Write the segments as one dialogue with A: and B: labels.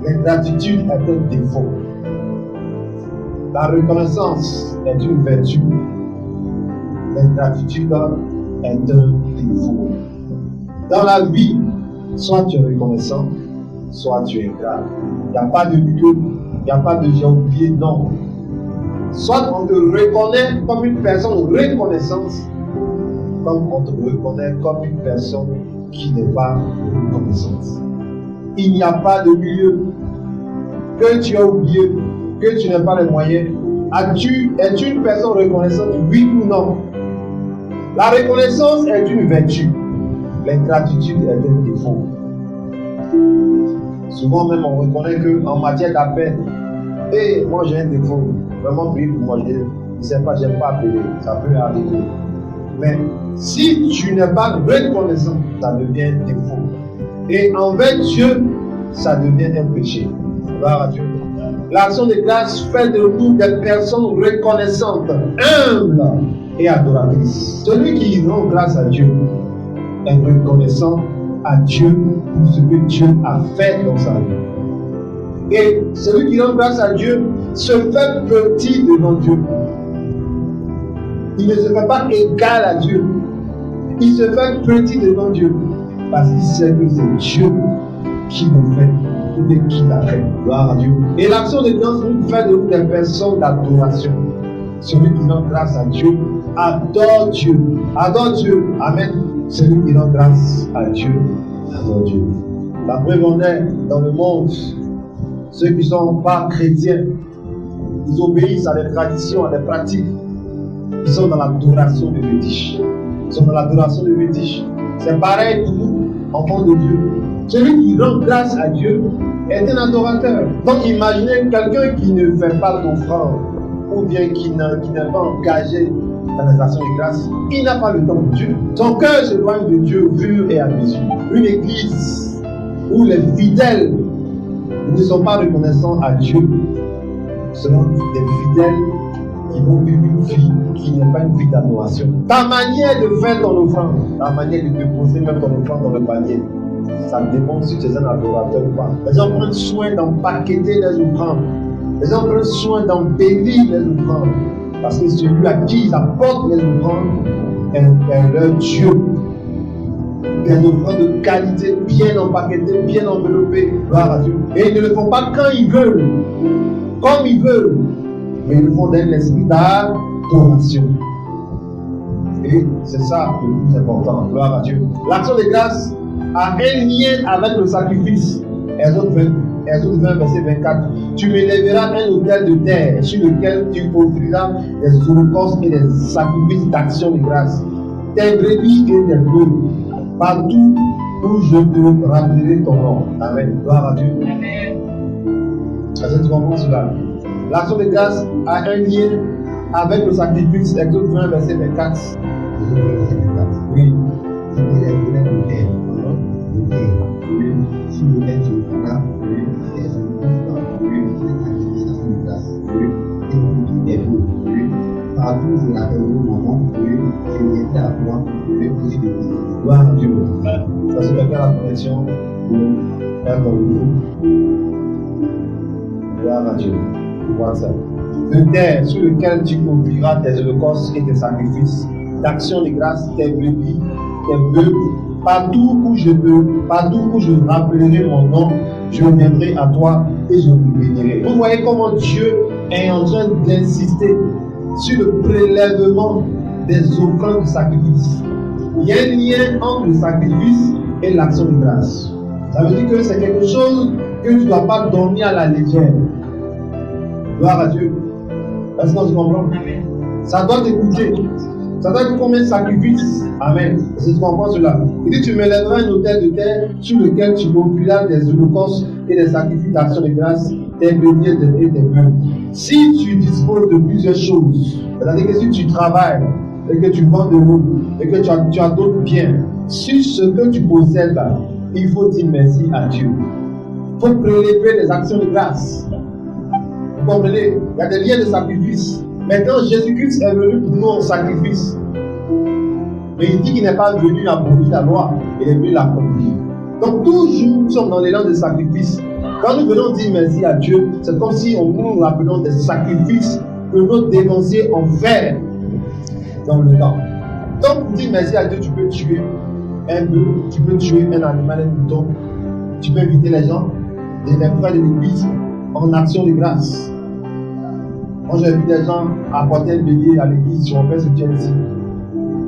A: L'ingratitude est un défaut. La reconnaissance est une vertu. L'ingratitude est un défaut. Dans la vie, soit tu es reconnaissant, soit tu es ingrat. Il n'y a pas de milieu, il n'y a pas de j'ai oublié, non. Soit on te reconnaît comme une personne reconnaissante, comme on te reconnaît comme une personne qui n'est pas reconnaissante. Il n'y a pas de milieu. Que tu as oublié, que tu n'as pas les moyens, es-tu une personne reconnaissante, oui ou non? La reconnaissance est une vertu. L'ingratitude est un défaut. Souvent même on reconnaît qu'en matière d'appel, moi j'ai un défaut. Vraiment prier pour moi, je ne sais pas, j'aime pas appeler, ça peut arriver. Mais si tu n'es pas reconnaissant, ça devient un défaut. Et envers Dieu, ça devient un péché. Gloire à Dieu. L'action de grâce fait de nous des personnes reconnaissantes, humbles et adoratrices. Celui qui rend grâce à Dieu est reconnaissant à Dieu pour ce que Dieu a fait dans sa vie. Et celui qui rend grâce à Dieu se fait petit devant Dieu. Il ne se fait pas égal à Dieu. Il se fait petit devant Dieu parce qu'il sait que c'est Dieu qui le fait ou bien qui l'a fait. Gloire à Dieu. Et l'action de grâce nous fait de nous des personnes d'adoration. Celui qui rend grâce à Dieu adore Dieu. Adore Dieu. Amen. Celui qui rend grâce à Dieu adore Dieu. La preuve en est dans le monde, ceux qui ne sont pas chrétiens, ils obéissent à des traditions, à des pratiques. Ils sont dans l'adoration de fétiche. Ils sont dans l'adoration de fétiche. C'est pareil pour nous, enfants de Dieu. Celui qui rend grâce à Dieu est un adorateur. Donc imaginez quelqu'un qui ne fait pas d'offrande ou bien qui n'est pas engagé dans les actions de grâce. Il n'a pas le temps de Dieu. Son cœur s'éloigne de Dieu au fur et à mesure. Une église où les fidèles ne sont pas reconnaissants à Dieu seront des fidèles qui vont vivre une vie qui n'est pas une vie d'adoration. Ta manière de faire ton offrande, ta manière de déposer même ton offrande dans le panier, ça dépend si tu es un adorateur ou pas. Les gens prennent soin d'empaqueter les offrandes. Les gens prennent soin d'embellir les offrandes. Parce que celui à qui ils apportent les offrandes est leur Dieu. Des offrandes de qualité, bien empaquetées, bien enveloppées. Gloire à Dieu. Et ils ne le font pas quand ils veulent, comme ils veulent. Mais ils le font dans l'esprit d'adoration. Et c'est ça le plus important. Gloire à Dieu. L'action de grâce a un lien avec le sacrifice. Exode 20, verset 24. Tu m'élèveras un autel de terre sur lequel tu offriras des holocaustes et des sacrifices d'action de grâce. Tes brebis et tes bœufs, partout où je te rappellerai ton nom. Amen. Gloire à Dieu. Amen. Est-ce que tu comprends cela? L'action de grâce a un lien avec le sacrifice. Exode 20, verset 24. Oui.
B: Tu m'élèveras un autel. Sur lequel tu offriras des partout où je l'appellerai mon nom, je viendrai à toi, je te
A: Gloire à Dieu. Ça c'est quelqu'un la connexion pour faire ton niveau. Gloire à Dieu. Voir ça. Le terre sur lequel tu offriras tes holocaustes et tes sacrifices, d'action de grâce, tes brebis, tes bœufs, partout où je rappellerai mon nom, je viendrai à toi et je vous bénirai. Vous voyez comment Dieu est en train d'insister sur le prélèvement des offrandes de sacrifice. Il y a un lien entre le sacrifice et l'action de grâce. Ça veut dire que c'est quelque chose que tu ne dois pas donner à la légère. Gloire à Dieu. Est-ce que tu comprends? Ça doit t'écouter. Ça doit être combien de sacrifices? Amen. Est-ce que tu comprends cela? Il dit, tu m'élèveras un autel de terre sur lequel tu offriras des holocaustes et des sacrifices d'action de grâce, tes brebis et tes bœufs. Si tu disposes de plusieurs choses, c'est-à-dire que si tu travailles et que tu vends de l'eau et que tu as d'autres biens, sur ce que tu possèdes là, il faut dire merci à Dieu. Il faut prélever des actions de grâce. Vous comprenez? Il y a des liens de sacrifice. Maintenant, Jésus-Christ est venu pour nous en sacrifice. Mais il dit qu'il n'est pas venu abolir la loi, il est venu l'accomplir. Donc, toujours, nous sommes dans l'élan de sacrifice. Quand nous venons dire merci à Dieu, c'est comme si nous rappelons des sacrifices que nos dévanciers ont fait dans le temps. Donc, pour dire merci à Dieu, tu peux tuer un bœuf, tu peux tuer un animal, un mouton, tu peux inviter les gens, les frères de l'église, en action de grâce. Moi, j'ai vu des gens apporter un bélier à l'église, si on fait ce qu'il y a ici.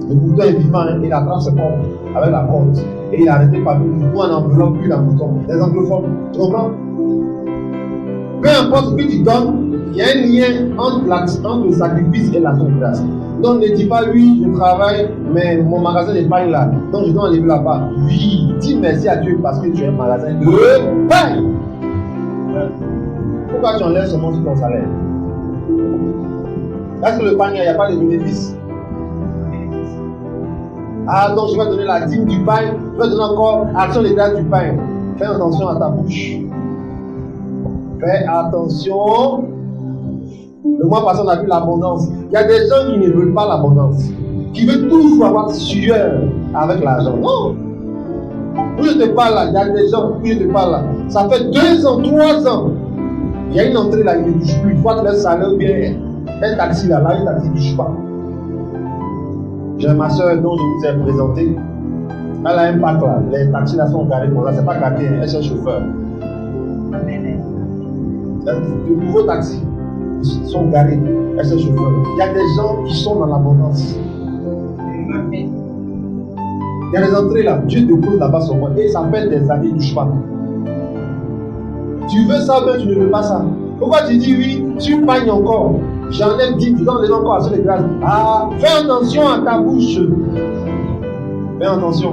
A: Le mouton est vivant, hein, il attrape ce corps avec la corde. Et il a arrêté par le mouton en enveloppe, puis la mouton. Les anglophones, tu comprends? Peu importe ce que tu donnes, il y a un lien entre le sacrifice et l'action de grâce. Donc ne dis pas oui, je travaille, mais mon magasin n'est pas là. Donc je dois enlever la part. Oui, dis merci à Dieu parce que tu as un magasin de pain. Pourquoi tu enlèves seulement sur ton salaire? Est-ce que le pain, il n'y a pas de bénéfice? Ah donc je vais donner la dîme du pain, je vais donner encore action de grâce du pain. Fais attention à ta bouche. Fais attention. Le mois passé, on a vu l'abondance. Il y a des gens qui ne veulent pas l'abondance, qui veulent toujours avoir sueur avec l'argent. Non. Où je te parle là, il y a des gens, où je te parle là, ça fait 2 ans, 3 ans. Il y a une entrée là, il ne touche plus. Il faut que le salaire ou bien un taxi là, un taxi ne touche pas. J'ai ma soeur dont je vous ai présenté. Elle a un pack là. Les taxis là sont garés comme ça. C'est pas gâté, elle est chauffeur. De nouveaux taxis sont garés. Elle est chauffeur. Il y a des gens qui sont dans l'abondance. Il y a des entrées là. Dieu te pose là-bas sur moi. Et ça fait des années, il ne touche pas. Tu veux ça, mais tu ne veux pas ça. Pourquoi tu dis oui, tu pagnes encore? J'enlève 10, tu donnes encore à ceux de grâce. Ah, fais attention à ta bouche. Fais attention.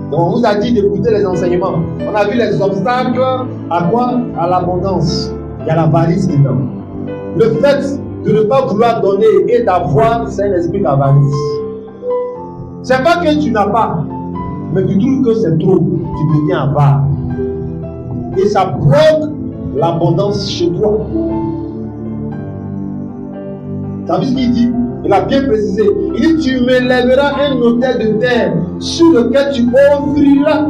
A: Donc, on vous a dit d'écouter les enseignements. On a vu les obstacles à quoi? À l'abondance. Il y a l'avarice dedans. Le fait de ne pas vouloir donner et d'avoir, c'est un esprit d'avarice. C'est pas que tu n'as pas, mais tu trouves que c'est trop. Tu deviens avare. Et ça bloque l'abondance chez toi. Tu as vu ce qu'il dit? Il a bien précisé. Il dit, tu me lèveras un autel de terre sur lequel tu offriras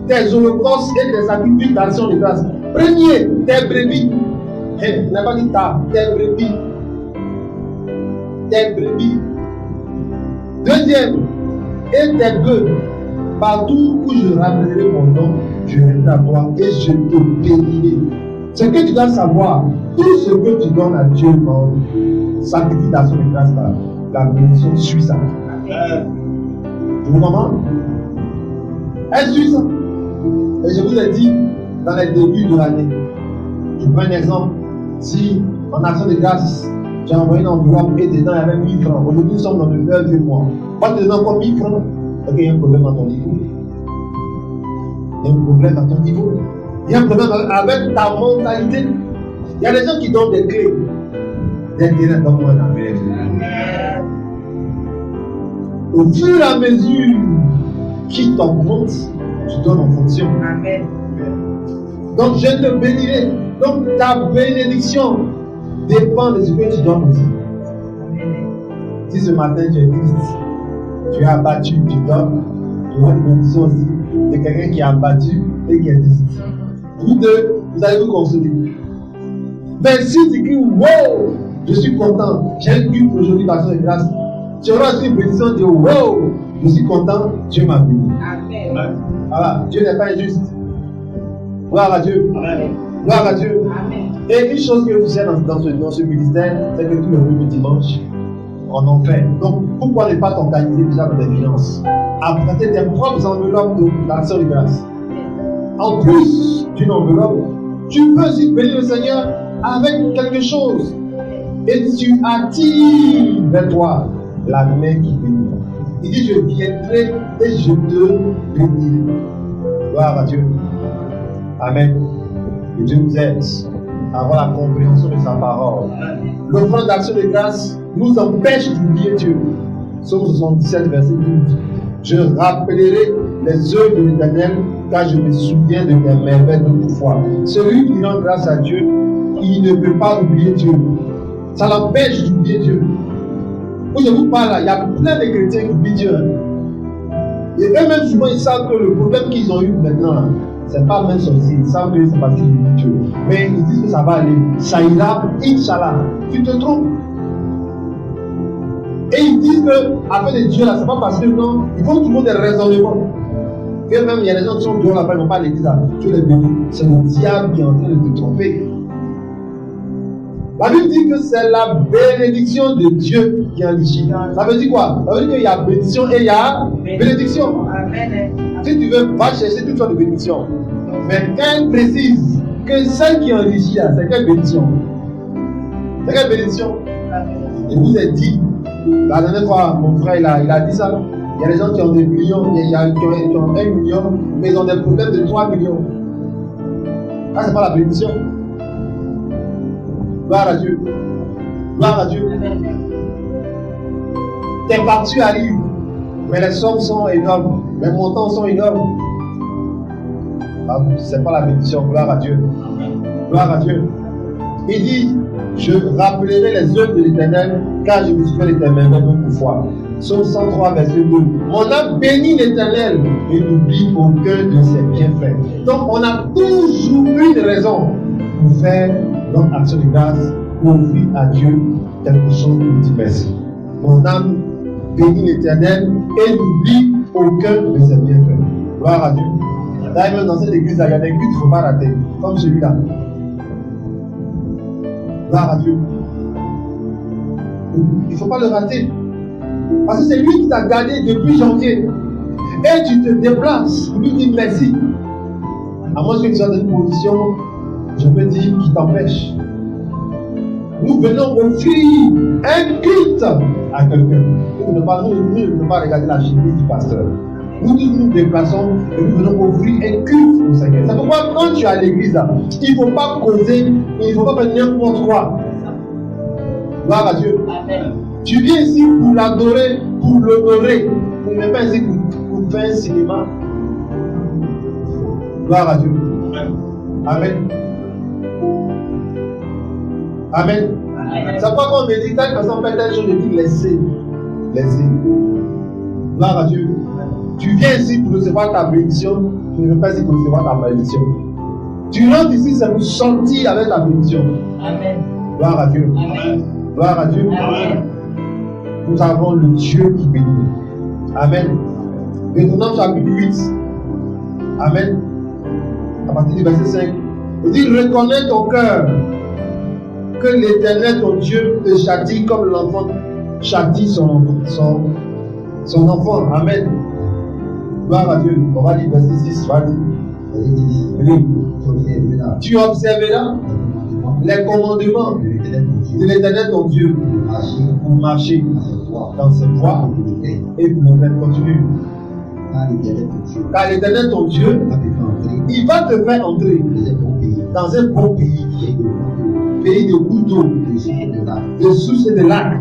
A: tes holocaustes et tes sacrifices d'action de grâce. Premier, tes brebis. Il n'a pas dit tes brebis. Tes brebis. Deuxième, et tes bœufs. Partout où je rappellerai mon nom, je viendrai à toi et je te bénirai. Ce que tu dois savoir, tout ce que tu donnes à Dieu en sacrifice d'action de grâce, la bénédiction suit ça. Vous comprenez? Elle suit ça. Et je vous ai dit, dans les débuts de l'année, je prends un exemple. Si en action de grâce, j'ai envoyé une enveloppe et dedans il y avait 1000 francs. Aujourd'hui, nous sommes dans le meilleur vieux mois. Pas te donner encore 1000 francs. Ok, il y a un problème à ton niveau. Il y a un problème à ton niveau. Il y a un problème avec ta mentalité. Il y a des gens qui donnent des clés. Des terrains dans mon Amen. Au fur et à mesure qui t'augmente, tu donnes en fonction. Amen. Donc je te bénirai. Donc ta bénédiction dépend de ce que tu donnes aussi. Si ce matin tu es triste, tu es abattu, tu donnes, tu vois une bénédiction aussi de quelqu'un qui est abattu et qui est triste. Vous deux, vous allez vous consoler. Mais si tu dis, wow, je suis content, j'ai un culte aujourd'hui d'action de grâce, tu auras aussi une bénédiction de wow, je suis content, Dieu m'a béni. Amen. Voilà, Dieu n'est pas injuste. Gloire à Dieu. Amen. Gloire à Dieu. Amen. Et une chose que vous savez dans ce ministère, c'est que tous les premiers dimanches, on en fait. Donc, pourquoi ne pas t'organiser déjà dans les finances? Apprêter tes propres enveloppes d'action de grâce. En plus d'une enveloppe, tu peux aussi bénir le Seigneur avec quelque chose. Et tu attires vers toi la main qui bénit. Il dit, je viendrai et je te bénirai. Gloire à Dieu. Amen. Que Dieu nous aide à avoir la compréhension de sa parole. L'offrande d'action de grâce nous empêche d'oublier Dieu. Psaume 77, verset 12. Je rappellerai les œuvres de l'Éternel, car je me souviens de mes merveilles d'autrefois. Celui qui rend grâce à Dieu, il ne peut pas oublier Dieu. Ça l'empêche d'oublier Dieu. Quand je vous parle là, il y a plein de chrétiens qui oublient Dieu. Et eux-mêmes, souvent, ils savent que le problème qu'ils ont eu maintenant, c'est pas même sorcier, ils savent que c'est parce qu'ils disent Dieu. Mais ils disent que ça va aller, ça ira, Inch'Allah. Tu te trompes. Et ils disent que, afin de Dieu là, c'est pas parce que non, ils font toujours des raisonnements. Et même il y a des gens qui sont dehors là-bas, ils vont pas à l'église là, Dieu les bénit. C'est le diable qui est en train de te tromper. La Bible dit que c'est la bénédiction de Dieu qui enrichit. Ça veut dire quoi? Ça veut dire qu'il y a bénédiction et il y a bénédiction. Amen. Si tu veux, va chercher toutes sortes de bénédictions. Mais quand elle précise que celle qui enrichit là, c'est quelle bénédiction? C'est quelle bénédiction? Je vous ai dit, la dernière fois, mon frère il a dit ça. Il y a des gens qui ont des millions, qui ont 1 million, mais ils ont des problèmes de 3 millions. Ça, c'est pas la bénédiction. Gloire à Dieu. Gloire à Dieu. Tes parties arrivent, mais les sommes sont énormes, les montants sont énormes. Ah, c'est pas la bénédiction. Gloire à Dieu. Gloire à Dieu. Il dit, je rappellerai les œuvres de l'Éternel, car je me suis fait l'Éternel beaucoup de fois. Psaume 103, verset 2. Mon âme bénit l'Éternel et n'oublie aucun de ses bienfaits. Donc, on a toujours une raison pour faire notre action de grâce, pour offrir à Dieu quelque chose pour dire merci. Mon âme bénit l'Éternel et n'oublie aucun de ses bienfaits. Gloire à Dieu. D'ailleurs, même dans cette église, il y a des cultes qu'il ne faut pas rater, comme celui-là. Gloire à Dieu. Il ne faut pas le rater. Parce que c'est lui qui t'a gardé depuis janvier. Et tu te déplaces pour lui dire merci. À moins que tu sois dans une position, je peux dire, qui t'empêche. Nous venons offrir un culte à quelqu'un. Nous ne venons pas regarder la chemise du pasteur. Nous nous déplaçons et nous venons offrir un culte au Seigneur. C'est pourquoi quand tu es à l'église, il ne faut pas causer, il ne faut pas faire n'importe quoi. Gloire à Dieu. Amen. Tu viens ici pour l'adorer, pour l'honorer. Tu n'es pas ici pour faire un cinéma. Gloire à Dieu. Amen. Amen. C'est pas qu'on me dit, telle personne fait telle chose, je dis laissez. Laissez. Gloire à Dieu. Tu viens ici pour recevoir ta bénédiction, tu ne veux pas ici pour recevoir ta malédiction. Tu rentres ici, c'est pour sortir avec ta bénédiction. Amen. Gloire à Dieu. Amen. Gloire à Dieu. Amen. Nous avons le Dieu qui bénit. Amen. Deutéronome chapitre 8. Amen. À partir du verset 5. Il dit, reconnais ton cœur que l'Éternel, ton Dieu, te châtie comme l'enfant châtie son enfant. Amen. Gloire à Dieu. On va lire verset 6. Vas-y. Tu observeras les commandements de l'Éternel, ton Dieu, pour marcher dans ses voies et pour le faire continuer. Car l'Éternel, ton Dieu, il va te faire entrer dans un bon pays, pays de cours d'eau, de sources et de lacs,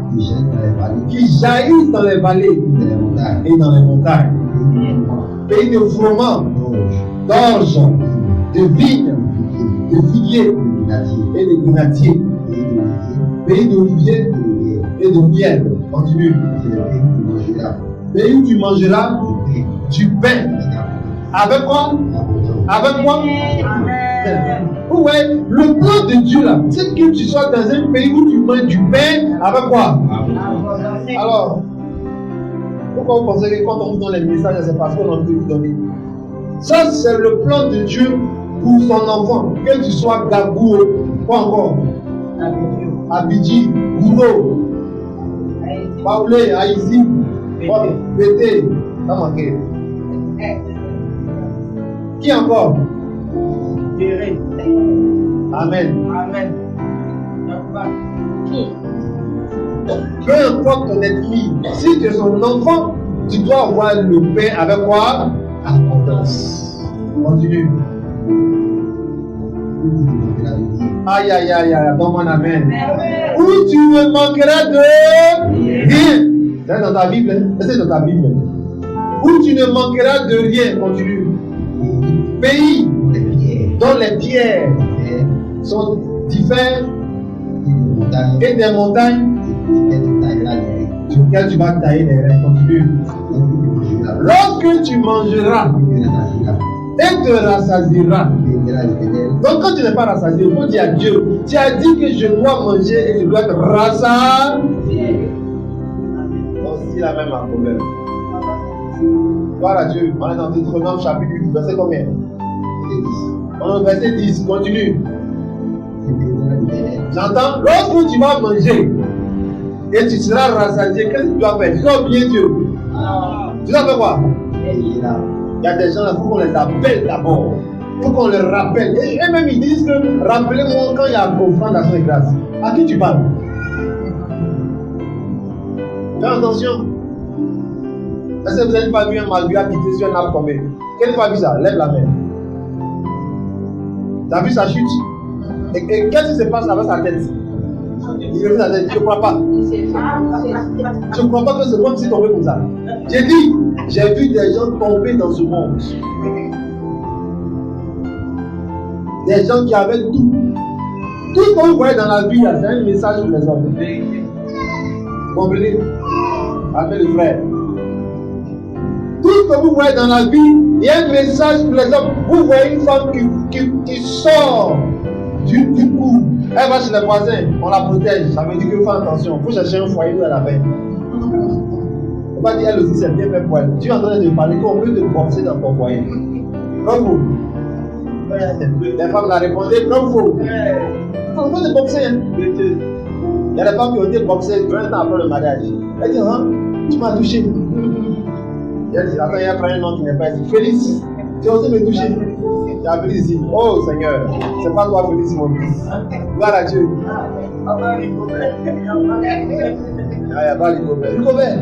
A: qui jaillissent dans les vallées et dans les montagnes, pays de froment, d'orge, de vignes, de figuiers et de grenadiers, pays d'oliviers et de miel. Continue. Pays où tu mangeras du pain. Avec quoi? Avec quoi? Ouais, le plan de Dieu là, c'est que tu sois dans un pays où tu manges du pain. Avec quoi? Alors, pourquoi vous pensez que quand on vous donne les messages, c'est parce qu'on a envie de vous donner? Ça, c'est le plan de Dieu pour son enfant. Que tu sois Gabou, quoi encore? Abidji, Gouro, Paoulé, Haïti, Bété, ça manqué. Qui encore? Amen. Amen. Peu importe ton ennemi, si tu es son enfant, tu dois avoir le pain avec quoi? Abondance. Continue. Aïe, aïe, aïe, aïe, donne-moi un amen. Où tu ne manqueras de rien. C'est dans ta Bible. C'est dans ta Bible. Où tu ne manqueras de rien. Continue. Pays dont les pierres sont différentes et des montagnes sur lesquelles tu vas tailler les reins. Continue. Lorsque tu mangeras et te rassasiera.
B: bénira l'Éternel.
A: Donc quand tu n'es pas rassasié, il faut dire à Dieu, tu as dit que je dois manger et je dois être rassasié. Donc c'est la même un problème. Voilà Dieu, on est dans Deutéronome chapitre 8, verset combien? On est au verset 10, continue. J'entends, lorsque tu vas manger et tu seras rassasié, qu'est-ce que tu dois faire? Tu dois oublier Dieu. Tu dois faire quoi? Il y a des gens, il faut qu'on les appelle d'abord. Il faut qu'on les rappelle. Et même ils disent que rappelez-moi quand il y a offrande d'action de grâce. À qui tu parles? Fais attention. Est-ce que vous n'avez pas vu un malgré quitter sur un arbre tombé? Quel n'a pas vu ça? Lève la main. Tu as vu sa chute? Et qu'est-ce qui se passe avec sa tête? Il revient sa tête. Je ne crois pas. Je ne crois pas que ce monde s'est tombé comme ça. J'ai dit, j'ai vu des gens tomber dans ce monde. Des gens qui avaient tout. Tout ce que vous voyez dans la vie, c'est un message pour les hommes. Vous comprenez? Avec le frère. Tout ce que vous voyez dans la vie, il y a un message pour les hommes. Vous voyez une femme qui sort du coup. Elle va chez les voisins, on la protège. Ça veut dire qu'il faut faire attention. Il faut chercher un foyer où elle a fait. On va dire elle aussi, c'est bien fait pour elle. Tu es en train de parler qu'on peut te boxer dans ton foyer. Bravo. Les femmes l'ont répondu, bravo. On peut te boxer. Il y a des femmes qui ont été boxées 20 ans après le mariage. Elle dit, hein, tu m'as touché. Elle dit, attends, il y a un nom qui n'est pas ici. Félix, tu as osé me toucher. Il y a Félix ici. Oh Seigneur, c'est pas toi Félix mon fils. Gloire à Dieu. Il n'y a pas l'Icobert.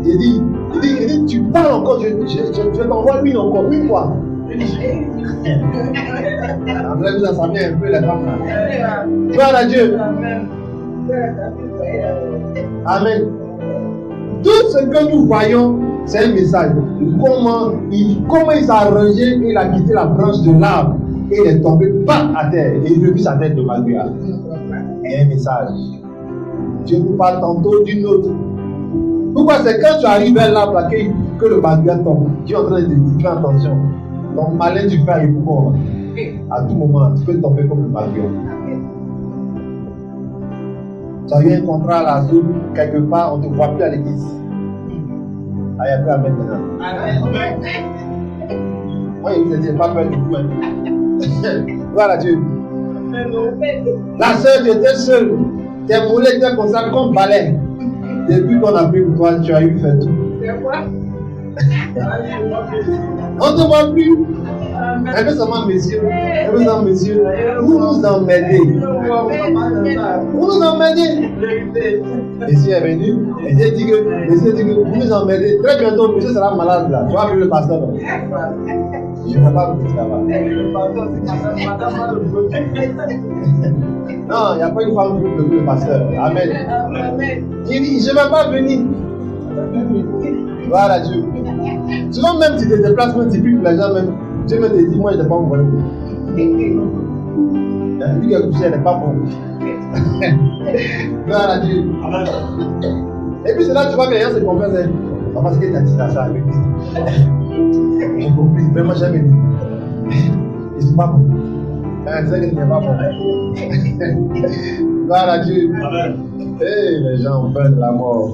A: Il dit, tu parles encore, je t'envoie lui encore, une fois. Après, vous en savez un peu les femmes là. Gloire à Dieu. Amen. Tout ce que nous voyons, c'est un message. Comment il s'est arrangé, il a quitté la branche de l'arbre et il est tombé pas à terre et il a vu sa tête de malgré. Il y a un message. Dieu vous parle tantôt d'une autre. Pourquoi? C'est quand tu arrives à l'arbre que le malgré tombe. Dieu est en train de te dire, fais attention. Ton malin du frère est fort. À tout moment, tu peux tomber comme le malgré. Tu as eu un contrat à la zone, quelque part, on ne te voit plus à l'église. Ah, il n'y a plus à mettre maintenant. Moi, vous n'étiez pas peur du tout. Voilà Dieu. La sœur, tu étais seule. Tes mollets étaient comme ça, comme balai. Depuis qu'on a pris pour toi, tu as eu fait tout. On ne te voit plus. Un peu seulement, messieurs. Vous nous emmerdez. Vous nous emmerdez. Monsieur est venu. Monsieur dit que vous nous emmerdez. Très bientôt, monsieur sera malade là. Tu vas appeler le pasteur. Je ne vais pas vous dire là-bas. Non, il n'y a pas une femme qui peut le pasteur. Amen. Il dit, je ne vais pas venir. Voilà Dieu. Souvent même si tu te déplaces, même si plus les gens même, Dieu me dit, moi je n'ai pas envoyé. Lui qui a couché, elle n'est pas bon. Voilà Dieu. Et puis c'est là que tu vois que les gens se confessent. Parce que tu as dit ça avec lui. J'ai compris, mais moi jamais dit. Je ne suis pas bon. Je sais que tu n'es pas bon. Voilà Dieu. Et les gens ont peur de la mort.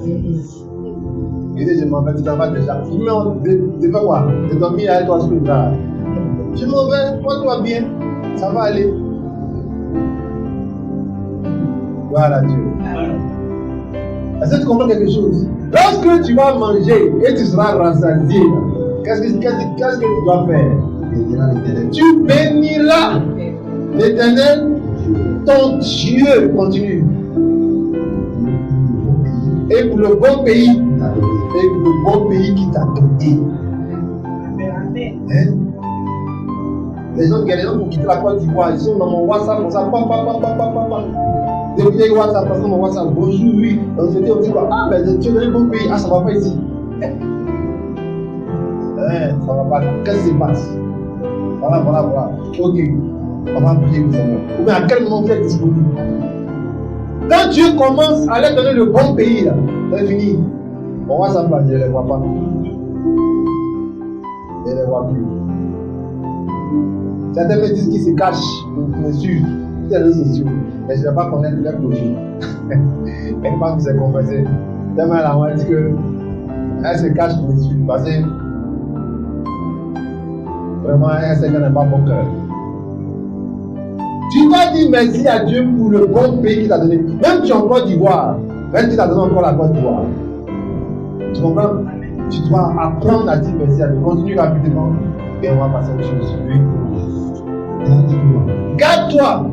A: Il dit, je m'en vais, tu t'en vas déjà. Il me dit, quoi? Je t'en mis avec toi sur le bras. Je m'en vais, toi tu vas bien. Ça va aller. Voilà Dieu. Est-ce que tu comprends quelque chose? Lorsque tu vas manger et tu seras rassasié, qu'est-ce que tu dois faire? Tu béniras l'Éternel, ton Dieu. Continue. Et pour le bon pays, qui t'a donné. Hein? Les gens pour quitter la Côte d'Ivoire, ils sont dans mon WhatsApp comme ça. Depuis WhatsApp, parce que mon WhatsApp, bonjour, oui. On se dit quoi? Ah, mais tu es dans un bon pays. Ah, ça va pas ici. Ça va pas. Qu'est-ce qui se passe? Voilà. Ok. On va prier le Seigneur. Mais à quel moment vous êtes disponible? Quand Dieu commence à leur donner le bon pays, là, c'est fini. Bon, WhatsApp, je ne les vois pas. je ne les vois plus. Certains me disent qu'ils se cachent, me suivent sur les réseaux sociaux, mais je ne vais pas connaître leur profil. Elle pense que c'est confessé. Tellement elle m'a dit qu'elle se cache pour me suivre parce que vraiment elle sait qu'elle n'a pas bon cœur. Tu dois dire merci à Dieu pour le bon pays qu'il t'a donné. Même tu es en Côte d'Ivoire, même tu t'as donné encore la Côte d'Ivoire. Tu comprends? Tu dois apprendre à dire merci à Dieu. Continue rapidement et on va passer à autre chose. Oui. Garde-toi.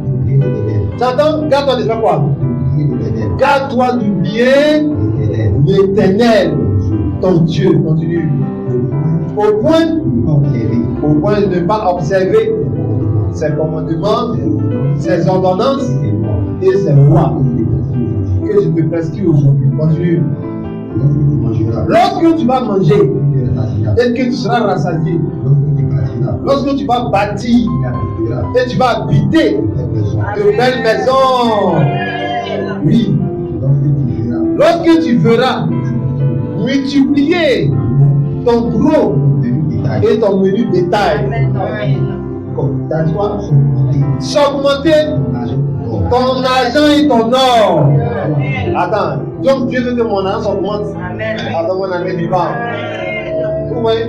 A: J'entends, garde-toi de faire quoi? Garde-toi d'oublier l'Éternel, ton Dieu. Continue. Au point de ne pas observer ses commandements, ses ordonnances et ses lois que je te prescris aujourd'hui. Continue. Lorsque tu vas manger et que tu seras rassasié, lorsque tu vas bâtir et tu vas habiter de belles maisons, oui, lorsque tu verras multiplier ton gros et ton menu détail, s'augmenter ton argent et ton or. Attends, donc Dieu veut que mon argent s'augmente. Attends, mon ami vivant. Vous voyez,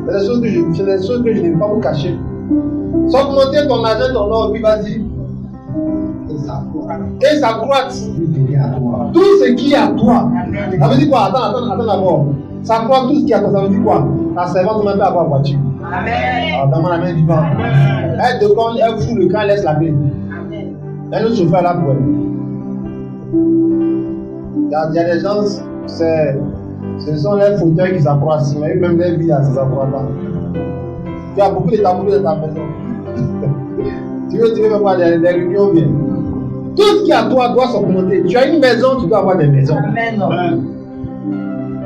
A: c'est des choses que je n'aime pas vous cacher. S'augmenter ton argent et ton or, puis vas-y. Et ça croît. Tout ce qui est à toi. Ça veut dire quoi? Attends d'abord. Ça croît tout ce qui est à toi. Ça veut dire quoi? Ta servante ne même pas avoir voiture. Amen. Dans mon ami vivant. Elle déconne, elle fout le camp, elle laisse la clé. Un autre chauffeur là pour elle. Il y a des gens, ce sont les fauteuils qui s'accroissent, mais même les vies, ça ne s'accroît pas. Tu as beaucoup de taboulés dans ta maison. tu veux même pas des réunions bien. Tout ce qui est à toi doit s'augmenter. Tu as une maison, tu dois avoir des maisons. Amen.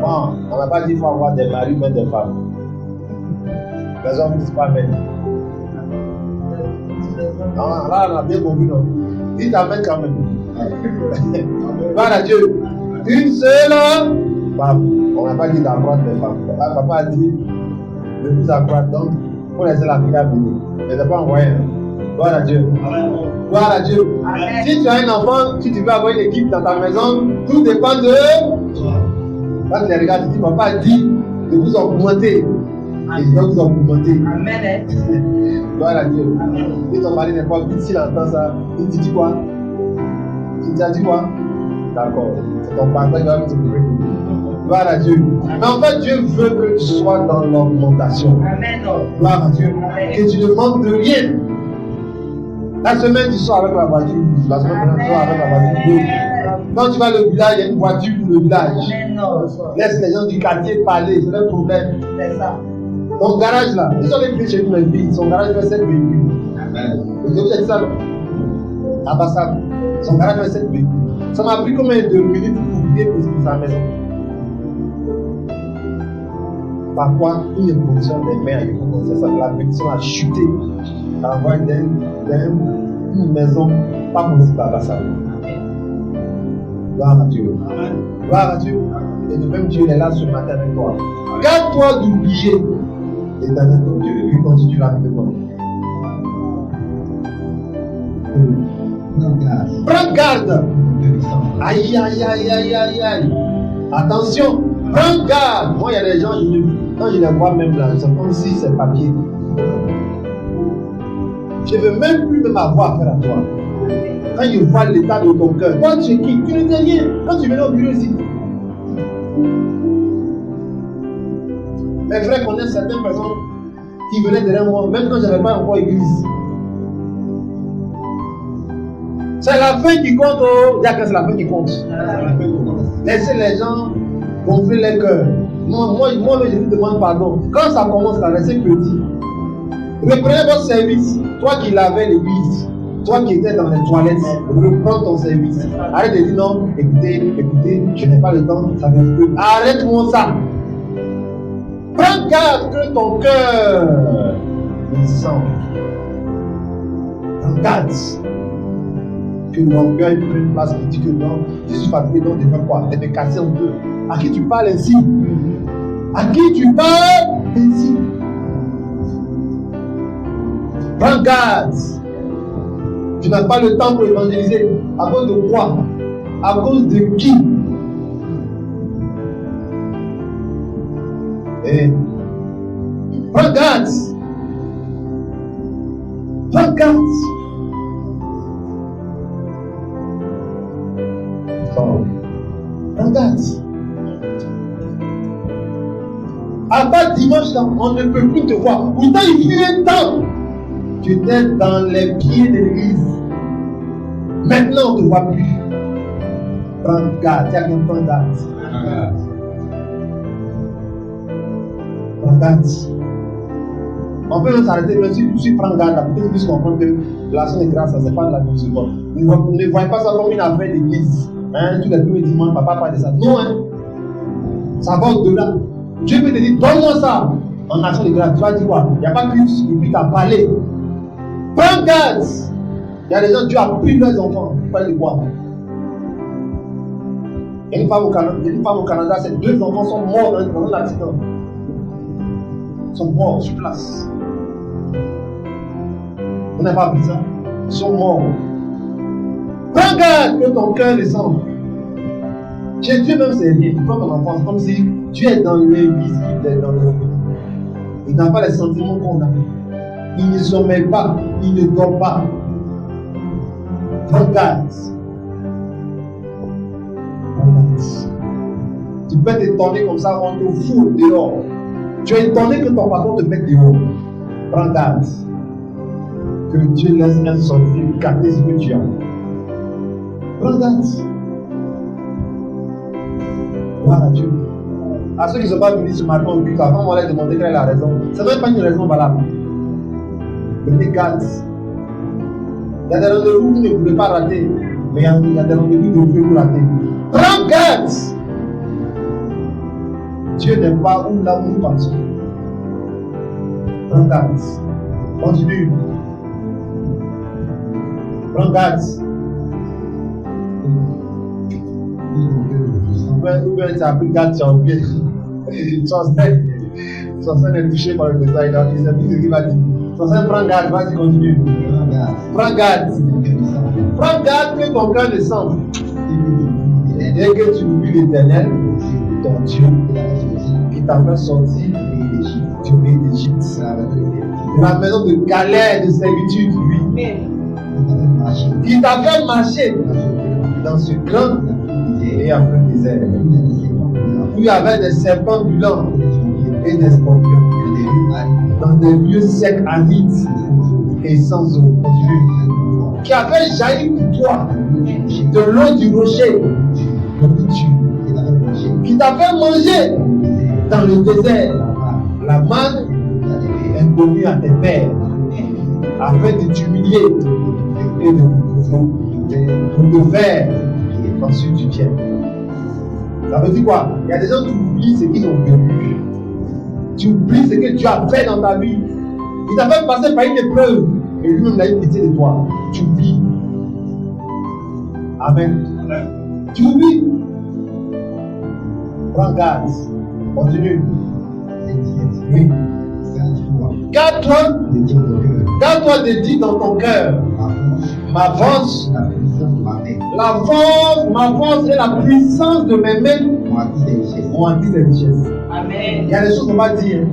A: Bon, on n'a pas dit qu'il faut avoir des maris, mais des femmes. Les hommes ne disent pas amen. Non, là, on a bien compris, non? Dites amen quand même. Voilà Dieu. Une seule femme. On n'a pas dit d'accroître les femmes. Papa a dit de vous accroître. Donc, il faut laisser la fille à venir. Mais n'est pas envoyé. Gloire à Dieu. Gloire à Dieu. Amen. Si tu as un enfant, si tu veux avoir une équipe dans ta maison, tout dépend de toi. Quand tu les regardes, tu dis, papa a dit de vous augmenter. Et il doit vous augmenter. Amen. Gloire à Dieu. Amen. Si ton mari n'est pas vite, s'il entend ça, il te dit quoi? Il t'a dit quoi? D'accord. C'est ton papa qui va vous occuper. Gloire à Dieu. Mais en fait, Dieu veut que tu sois dans l'augmentation. Amen. Gloire à Dieu. Amen. Que tu ne manques de rien. La semaine, tu sors avec la voiture. La semaine prochaine, tu sors avec la voiture. Quand tu vas au village, il y a une voiture pour le village. Laisse les gens du quartier parler, c'est un problème. C'est ça. Ton garage là, ils sont les filles chez nous, les filles. Son garage fait 7 véhicules. Amen. Vous avez dit ça, non? Ah bah ça. Son garage fait 7 véhicules. Ça m'a pris combien de minutes pour oublier pour sa maison? Parfois, une imposition des mains, il faut que ça, la bénédiction a chuté. À avoir une maison pas possible à ça. Gloire à Dieu. Gloire à Dieu. Et de même Dieu est là ce matin avec toi. Garde-toi d'oublier l'Éternel ton Dieu. Et puis continue rapidement. Prends garde. Aïe, aïe, aïe, aïe, aïe, aïe. Attention. Prends garde. Moi, il y a des gens, quand je les vois même là, c'est comme si c'est papier. Je ne veux même plus avoir affaire à toi. Quand je vois l'état de ton cœur, toi tu es qui? Tu n'étais rien. Quand tu venais au bureau ici. Mes frères connaissent certaines personnes qui venaient derrière moi, même quand je n'avais pas encore église. C'est la fin qui compte. Oh, il y a que c'est la fin qui compte. Laissez les gens gonfler les cœurs. Moi, je vous demande pardon. Quand ça commence à rester petit, reprenez votre service. Toi qui lavais l'église, toi qui étais dans les toilettes, reprends ton service. Arrête de dire non, écoutez, je n'ai pas le temps, ça vient peu. Arrête-moi ça. Prends garde que ton cœur me sent. Prends garde que l'orgueil prenne place et dit que non, je suis fatigué, donc de faire quoi? De me casser en deux. À qui tu parles ainsi? À qui tu parles paisible. Prends garde. Tu n'as pas le temps pour évangéliser. À cause de quoi? À cause de qui? Et prends garde. Prends garde. Prends garde. À part dimanche, on ne peut plus te voir. Pourtant, il fut un temps. Tu étais dans les pieds de l'église. Maintenant, on ne te voit plus. Prends garde. Il y a quelqu'un qui prend garde. Prends garde. On peut même s'arrêter, mais si tu prends garde, après tu puisses comprendre que l'action de grâce, ça c'est pas de la musique. Ne voyez pas ça comme une affaire d'église. Hein, tu l'as vu le dimanche, papa parle de ça. Non, hein. Ça va au-delà. Dieu peut te dire, donne-moi ça. En action de grâce, tu vas dire quoi? Il n'y a pas plus, et puis tu as parlé. Prends garde. Il y a des gens, Dieu a pris leurs enfants. Il faut les voir. Il y a une femme au Canada, ses 2 enfants sont morts dans un accident. Ils sont morts sur place. Vous n'avez pas vu ça? Ils sont morts. Prends garde que ton cœur descende. Chez Dieu même c'est rien. Il prend ton enfance comme si Dieu est dans l'invisible, dans le. Il n'a pas les sentiments qu'on a. Il ne sommeille pas, il ne dort pas. Prends garde. Tu peux t'étonner comme ça, on te fout dehors. Tu es étonné que ton patron te mette dehors. Prends garde. Que Dieu laisse un sortir capter ce que tu as. Prends garde. Voilà Dieu. À ceux qui ne sont pas venus ce matin au culte, avant on leur demander quelle est la raison. Ce n'est même pas une raison valable. Prenez garde. Il y a des rendez-vous que vous ne voulez pas rater, mais il y a des rendez-vous que vous pouvez rater. Prends garde. Dieu n'est pas où là où nous partons. Prends garde. Continue. Prends garde. Ou bien tu as pris garde, tu as oublié. Son sein est touché par le message. Il sait plus ce qu'il va dire. Son sein prend garde, vas-y, continue. Prends garde. Prends garde que ton cœur descende. Dès que tu oublies l'Éternel, ton Dieu, qui t'a fait sortir du pays d'Égypte, de la maison de galère, de servitude, lui, qui t'a fait marcher dans ce grand et en plein désert, où il y avait des serpents brûlants et des scorpions, dans des lieux secs, arides et sans eau, qui avait jailli pour toi de l'eau du rocher, qui t'a fait manger dans le désert la manne inconnue à tes pères, afin de t'humilier et de te faire ensuite du bien. Ça veut dire quoi? Il y a des gens qui oublient ce qu'ils ont vécu. Tu oublies ce que tu as fait dans ta vie. Il t'a fait passer par une épreuve et lui-même a eu pitié de toi. Tu oublies. Amen. Tu oublies. Prends garde. Continue. Oui. Garde-toi de dire dans ton cœur, ma force, ma force et la puissance de mes mains m'ont acquis des richesses.
C: Amen.
A: Il y a des choses qu'on va dire.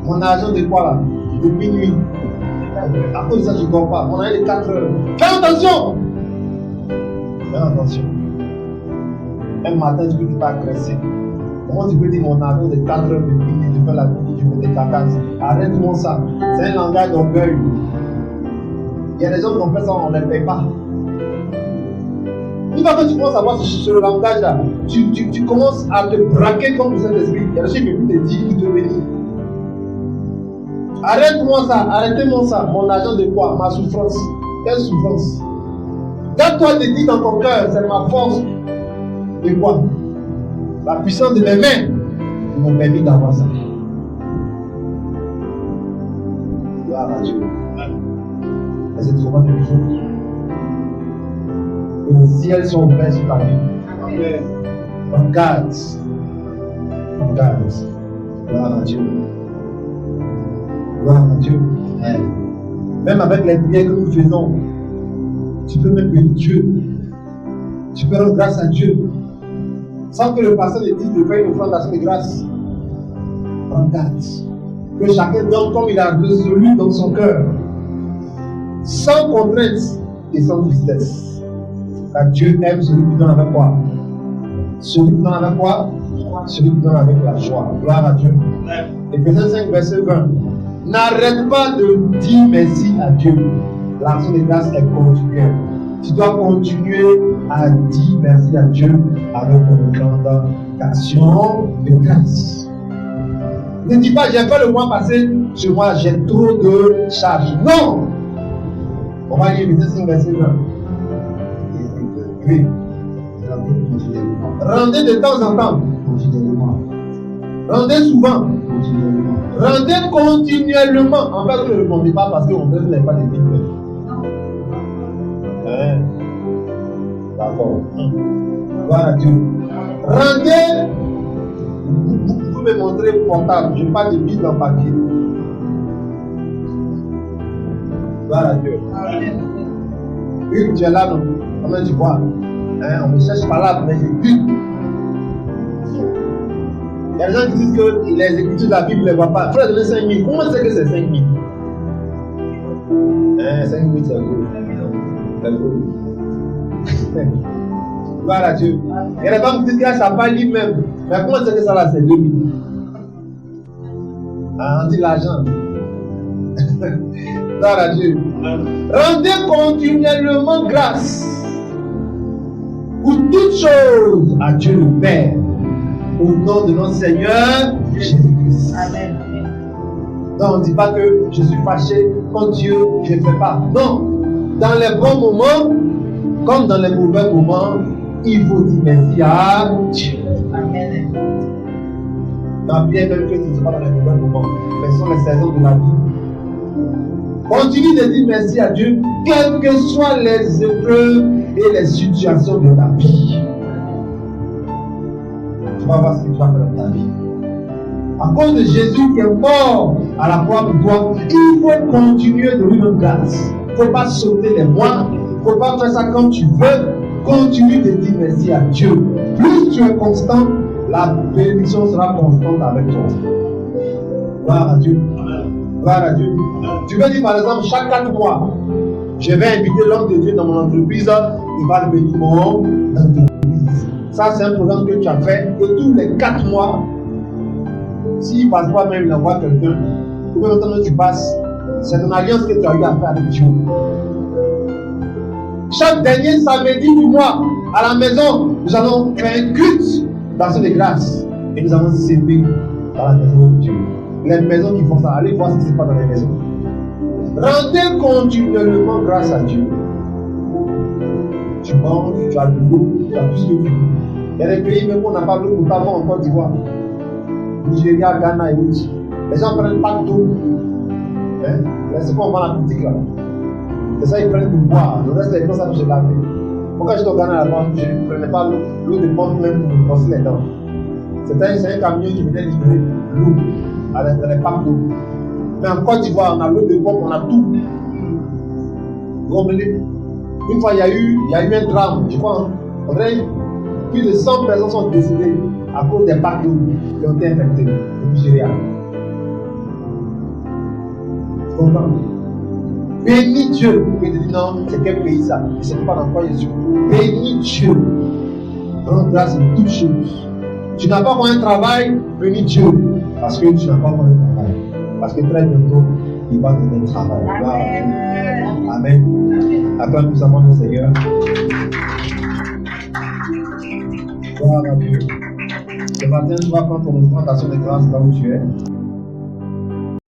A: Mon argent de quoi là? De minuit. À cause de ça, je ne dors pas. On a eu les 4 heures. Fais attention! Fais attention. Un matin, tu peux t'agresser. Comment tu peux dire mon argent de 4 heures de minuit, tu fais la nuit, tu fais des cacasses? Arrête-moi ça. C'est un langage d'orgueil. Il y a des gens qui ont fait ça, on ne les paye pas. Une fois que tu commences à voir ce langage-là, tu commences à te braquer contre le Saint-Esprit. Il y a des gens qui peuvent te dire, ils te bénissent. Arrête-moi ça, arrêtez-moi ça. Mon argent de quoi? Ma souffrance. Quelle souffrance? Garde-toi de dire dans ton cœur, c'est ma force. De quoi? La puissance de mes mains qui m'ont permis d'avoir ça. Gloire à Dieu. Et c'est souvent des choses. Que le ciel soit ouvert sur ta vie. Regarde. Regarde. Gloire à Dieu. Gloire à Dieu. Même avec les prières que nous faisons, tu peux même bénir Dieu. Tu peux rendre grâce à Dieu. Sans que le pasteur ne dise de faire une offrande d'action de grâce. Prends garde. Que chacun donne comme il a résolu dans son cœur. Sans contrainte et sans tristesse. Car Dieu aime celui qui donne avec quoi? Celui qui donne avec quoi? Celui qui donne avec la joie. Gloire à Dieu. Éphésiens 5, verset 20. N'arrête pas de dire merci à Dieu. L'action de grâce est continuelle. Tu dois continuer à dire merci à Dieu avec une grande action de grâce. Ne dis pas, j'ai fait le mois passé, ce mois j'ai trop de charges. Non! On va lire Éphésiens 5, verset 20. Oui. Rendez de temps en temps. Rendez souvent. Rendez continuellement. En fait, vous ne répondez pas parce qu'on ne n'est pas des Bibles. D'accord. Voilà Dieu. Rendez. Vous pouvez me montrer le portable. Je n'ai pas de Bible en papier. Voilà Dieu. Oui, tu es là, non? Comment tu vois? On me cherche par là, mais j'écoute. Il y a des gens qui disent que les écritures de la Bible ne les voient pas. Frère, donner 5 000. Comment c'est que c'est 5 000? 5 000, c'est cool. C'est cool. Voilà Dieu. Il y a des gens qui disent que ça pas lui-même. Mais comment c'est que ça là, c'est 2 000? On dit l'argent. Voilà Dieu. Rendez continuellement grâce pour toutes choses à Dieu le Père. Au nom de notre Seigneur Jésus-Christ. Amen. Non, on ne dit pas que je suis fâché contre Dieu, je ne fais pas. Non, dans les bons moments, comme dans les mauvais moments, il faut dire merci à Dieu. Amen. Dans bien même que ce ne soit pas dans les mauvais moments, mais ce sont les saisons de la vie. Continue de dire merci à Dieu, quelles que soient les épreuves et les situations de ta vie. Tu vas voir ce que tu vas faire dans ta vie. À cause de Jésus qui est mort à la croix pour toi, il faut continuer de lui rendre grâce. Il ne faut pas sauter les mois. Il ne faut pas faire ça comme tu veux. Continue de dire merci à Dieu. Plus tu es constant, la bénédiction sera constante avec toi. Gloire à Dieu. Gloire à Dieu. Tu veux dire par exemple, chaque 4 mois, je vais inviter l'homme de Dieu dans mon entreprise, il va bénir mon entreprise. Ça, c'est un programme que tu as fait, que tous les 4 mois, s'il ne passe pas même, il envoie quelqu'un, combien de temps que tu passes, c'est une alliance que tu as eu à faire avec Dieu. Chaque dernier samedi du mois, à la maison, nous allons faire un culte d'action de grâce et nous allons s'aimer dans la maison de Dieu. Les maisons qui font ça, allez voir ce qui se passe dans les maisons. Rendez continuellement grâce à Dieu. Tu manges, tu as de l'eau, tu as tout ce que tu veux. Il y a des pays même où on n'a pas d'eau potable en Côte d'Ivoire. Nigeria, Ghana et autres. Les gens prennent pas d'eau. C'est quoi on vend la boutique là? C'est ça, ils prennent pour boire. Le reste, les gens savent se laver. Pourquoi j'étais au Ghana là-bas, je ne prenais pas l'eau de pompe même pour me brosser les dents. C'est un camion qui venait livrer l'eau dans les parcs d'eau. Mais en Côte d'Ivoire, on a l'eau de pompe, on a tout. Vous comprenez? Une fois, il y a eu un drame, je crois. On dirait plus de 100 personnes sont décédées à cause des parcs d'eau qui ont été infectés au Nigeria. Tu comprends? Bénis Dieu. Et tu dis non, c'est quel pays ça? Et c'est pas dans quoi je suis. Bénis Dieu. Rends grâce à toutes choses. Tu n'as pas encore un travail, bénis Dieu. Parce que tu n'as pas encore un travail. Parce que très bientôt, il va te donner le travail. Amen. Amen. Acclame puissamment le Seigneur. Gloire à Dieu. Ce matin, tu vas prendre ton offrande d'action de grâce là où tu es.